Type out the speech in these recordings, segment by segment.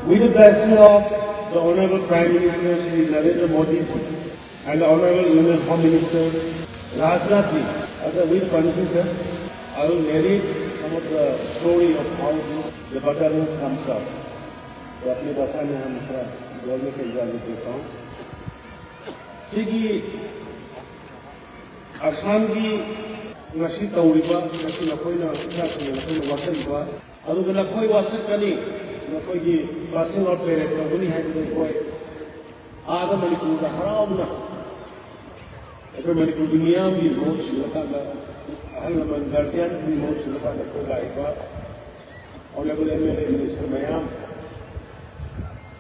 With the blessing of the Honorable Prime Minister Shri Narendra Modi ji and the Honorable Union Home Minister Rajnath ji, with permission, sir, I will narrate some of the story of how the battalions comes up. तो अपनी भाषा में हम थोड़ा बोलने की इजाजत देता हूँ। सिगी असम की नशी तौरीबा नशी नकोइना इसासने नकोइना वासलीबा अदुगा नकोइ वासकनी नकोइ की पासिंग आउट पेरेड नकोइनी है तो कोई आधा मणिपुर का हरामना एक मणिपुर दुनिया में बहुत चिल्लाता है हल्लमन दर्जन से बहुत चिल्लाता है कोई लाइबा और लेकिन एमएलए मिनिस्टर मयाम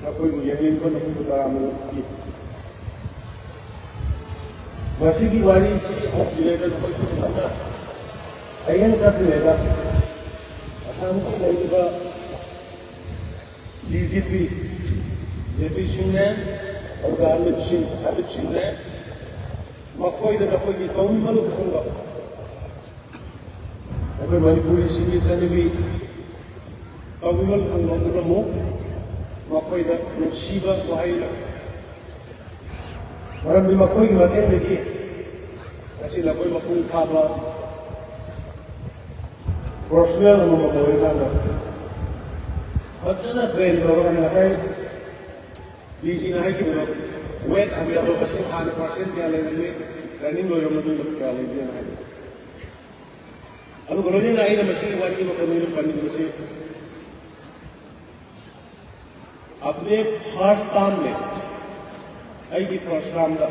नकोइ मुझे इनको नकोइ बतारामल की वैसी की वाली से अब जिलेगा नकोइ को बताना अयन सब जिलेगा असम की लाइबा डीजीपी जेपी सिंह है और अमित सिंह है मकोई दे नकोइ की कौमी मलु खंगा अगर मणिपुरी सिंह से भी कौमी मलु खंगा तो मो मकोई दे नुसीबा वाइला मरम भी मकोई की बातें देखिए ऐसी नकोइ मकुल खाबा प्रोफेशनल हम मकोई खाना बच्चा ट्रेन करो ना है बीजी ना है कि वेट हम यहाँ पर बस 100% क्या लेने में ट्रेनिंग हो रहा है क्या लेने में है अब करोने ना ही ना मशीन वाली में करोने में पढ़ने में से अपने फर्स्ट टाइम में आई की फर्स्ट टाइम का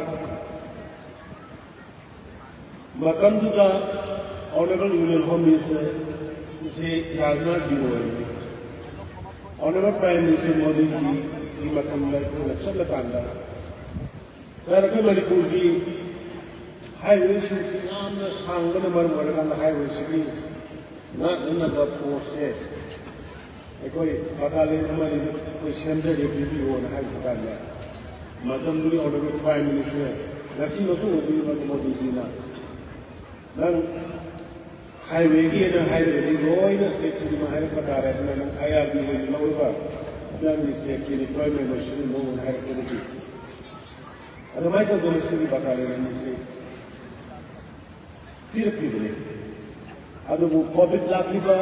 मतंदु का ऑनरेबल यूनियन होम मिनिस्टर से राजनाथ जी हुए honourable prime minister Modi ji की मतंदु को लक्ष्य लगाना सर के मणिपुर की हाईवे से नाम न सांगन मर मरना हाईवे से भी ना बहुत फोर्स है कोई पता ले हमारी कोई सेंटर एक्टिविटी हो ना है पता नहीं मतलब दूरी ऑनरेबल प्राइम मिनिस्टर नसी नतु होती है मोदी जी ना नंग हाईवे की ना हाईवे की रोई ना स्टेट की ना हाईवे पता रहे ना नंग आया भी है ना वो नंग स्टेट की डिप्लॉयमेंट मशीन लोग ना हाईवे की अरे मैं तो दोनों भी बता रहे हैं इससे फिर ले अब वो कोविड लागी बा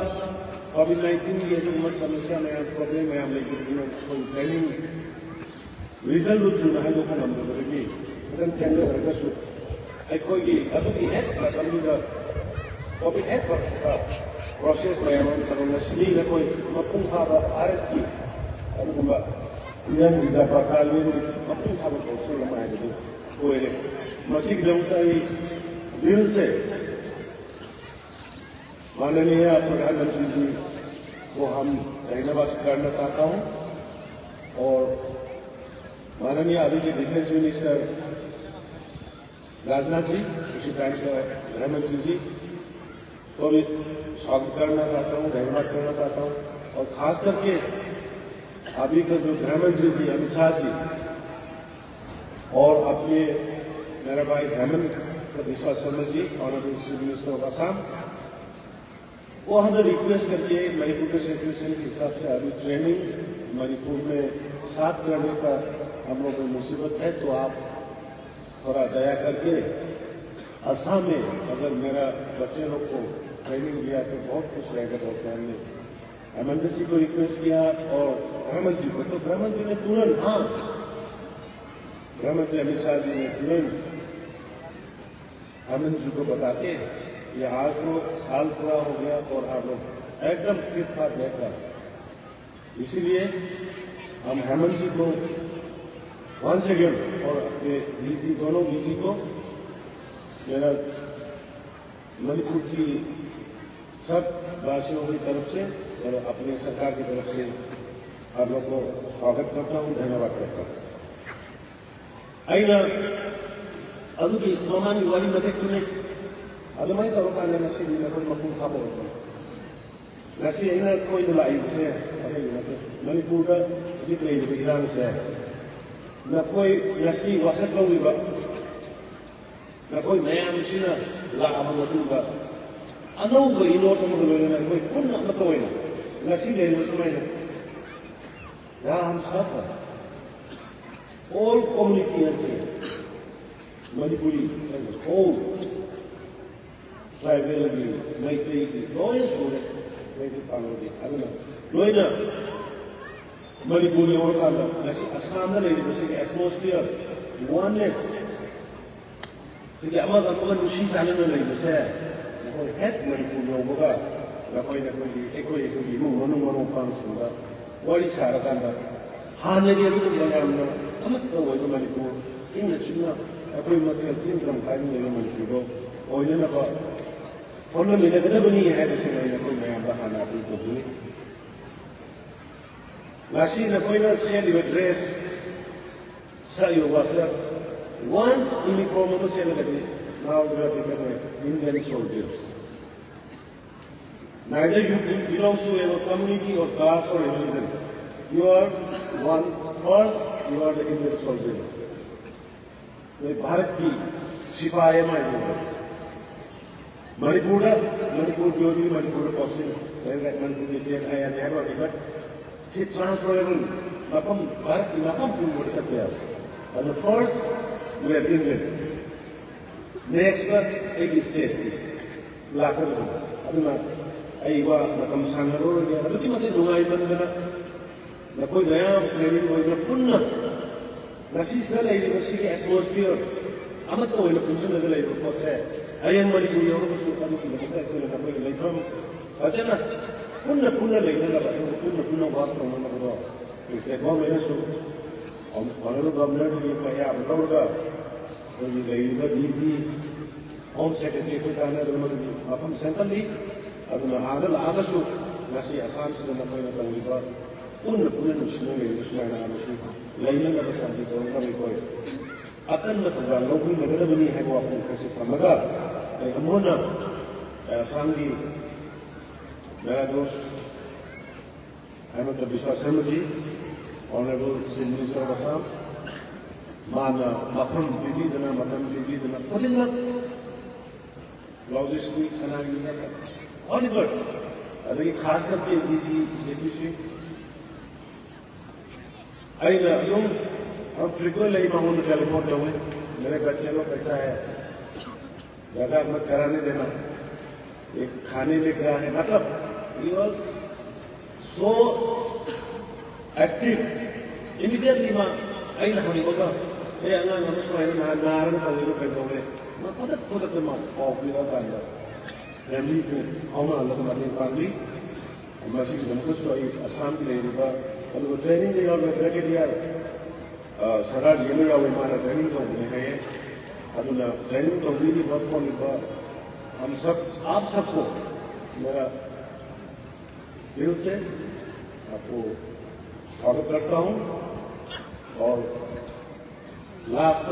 कोविड-19 ये जो समस्या में प्रॉब्लम है हम लेकिन कोई ट्रेनिंग रिजल्ट होती है लोग का नंबर करेंगे लेकिन चैनल रहेगा सो एक कोई अब भी है मतलब का कोविड है प्रोसेस में हम करोना सही है कोई मकुम था भारत की अब हम yang bisa bakal apa yang बोलते हैं हमारे जो कोई मसीह जनता ही दिल से माननीय प्रधानमंत्री जी को हम धन्यवाद करना चाहता हूं और माननीय अभी के डिफेंस मिनिस्टर राजनाथ जी उसी टाइम से गृहमंत्री जी को भी स्वागत करना चाहता हूं धन्यवाद करना चाहता हूं और खास करके अभी का जो गृहमंत्री जी अमित शाह जी और अपने मेरा भाई Himanta Biswa Sarma ji honourable chief minister of Assam वो हमें रिक्वेस्ट करके मणिपुर के सिचुएशन के हिसाब से अभी ट्रेनिंग मणिपुर में 7 करने का हम लोग को मुसीबत है तो आप थोड़ा दया करके असम में अगर मेरा बच्चे लोग को ट्रेनिंग दिया तो बहुत खुश रहेगा डॉक्टर हमने हेमंत जी को रिक्वेस्ट किया और गृहमंत्री को तो गृहमंत्री ने तुरंत हाँ गृहमंत्री अमित शाह जी ने तुरंत हेमंत जी को बताते ये आज को साल पूरा हो गया और आप लोग एकदम फिट फाट रहकर इसीलिए हम हेमंत जी को वंस अगेन और अपने डीजी दोनों डीजी को मेरा मणिपुर की सब वासियों की तरफ से और अपनी सरकार की तरफ से आप लोग को स्वागत करता हूं धन्यवाद करता हूं अभी मामानी वाली मदद तुम्हें तौर का नशी मकुम खाबो नशी कोई लाइबसे मणिपुर का हजिक लेब इरान से नकोई नशी वासक लौब नकोई मैम लाब अनौब इनोट लोना पुनः नसी लेना यहाँ हम सब हैं, all community has here, Manipuri, all tribal, Meitei, lawyers who have Meitei Pangodi, I don't know, Loina, Manipuri or Kala, Assam, the atmosphere, oneness. Sige, ama ako nushi sana na lang isa. Ako het Manipuri mo ba? Ako ay mo ano pang sila. Wali sara kanda. Hanari rin yung mga amat ko ay Manipuri. Ingat siya na. Ako ay masal sintram kain ng Manipuri. O yun na ba? Kung namin nagdaba niya ay siya na ako may ambahan natin ito dun. Nasi na ko na siya di address sa iyo wasa. Once uniform was now we are becoming Indian soldiers. Neither you belong to a community or caste or religion. You are one. First, you are the Indian soldier. The Bharat ki sipahi mein ho. Manipur Jodi, Manipur Kosin, Manipur Indian I am never but she transferable. Napam Bharat ki napam pun boleh sakya. And the first. We are Indian. Next, एक state लाकर अभी ना ऐवा ना कम सांगरो या अभी की मतलब दुआई बंद करना ना कोई नया ट्रेनिंग कोई ना पुन्ना नसी से लाइव नसी के atmosphere अमत तो वही ना पुंजन लगे लाइव बहुत से आयन वाली कोई और कुछ कभी की लगता है कोई ना कोई लाइव हम अच्छा ना पुन्ना लाइव ना पुन्ना बात करना ना करो इसलिए बहुत मेरे सो और गवर्नर ने कहा बताओगा तो ये गई डीजी होम सेक्रेटरी को कहना है हम सेंट्रल ली अब ना आदर्शो नसी आसाम से ना कोई ना कोई बात पुन्ना मुश्किल है उसमें ना मुश्किल लाइने का शांति तो उनका भी कोई अतन में तो लोग भी मदद बनी है वो अपने कैसे प्रमगा हम ना आसाम की मेरा दोस्त अहमद विश्वास Sharma ji Honorable Minister of Assam, Mana Matham Bibidana, putting up logistics and agriculture. Only good. I think खास करके DG आई ना यूं हम फ्रीक्वेंटली मैं उन कैलिफोर्निया में मेरे बच्चे लोग कैसा है ज़्यादा मत कराने देना एक खाने में गया है मतलब he was so active immediately ma ay nahuli ko ba kaya nga mas may naran ka ulo kay doble mapadat ma off ni ba tayo family ko ako na alam natin family masih ko so ay Assam ki lehi ba ano training de yaw मैं bracket यार सारा jail याव हमारा training तो होने हैं अदुना training तो भी बहुत कौन लिखा हम सब आप सबको मेरा दिल से आपको स्वागत करता हूं और लास्ट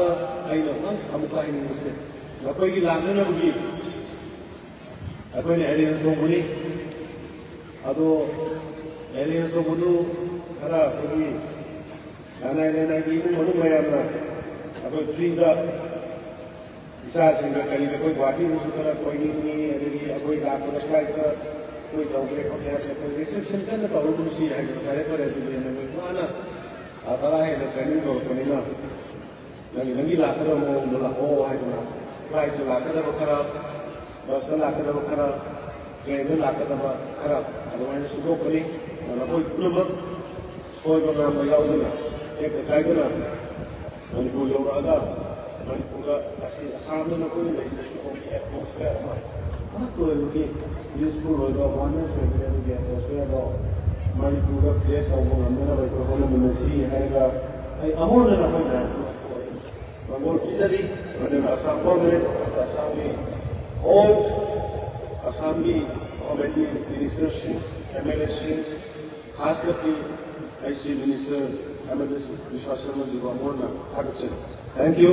आई ना हम का इन से ना कोई की लाने ना बुगी कोई ने एलियंस को बुनी अदो एलियंस को बुनु खरा कोई नाना नाना की मनु में अपना अब ट्रीगा इसास इनका कहीं कोई वाटी में सुधरा कोई नहीं है कोई लाख रखा है कोई डॉक्टर को क्या कहते हैं रिसेप्शन का ना तो लोग उसी है जो सारे पर ऐसे भी है ना ना आता है ना ट्रेनिंग को तो नहीं ना नंगी लाकर वो हो है ना फ्लाइट लाकर वो खरा बस लाकर वो खरा ट्रेन लाकर वो खरा अदरवाइज सुबह को नहीं ना कोई कुछ कोई को नाम लगाओ ना एक बताए ना मणिपुर लोग आगा मणिपुर का ऐसे सामने में कोई नहीं है एटमॉस्फेयर हाँ तो है लोग यूज़फुल होगा वाने से भी है एटमॉस्फेयर का मणिपुर का प्लेट और वो हमने ना बैठो हम लोग मसी है का अमोल ने ना कोई ना अमोल किसरी मैंने असम को में असम में और असम की कमेटी मिनिस्टर एमएलए खास करके ऐसे minister Ahmed Vishwas Sharma ji को अमोल ना Thank you.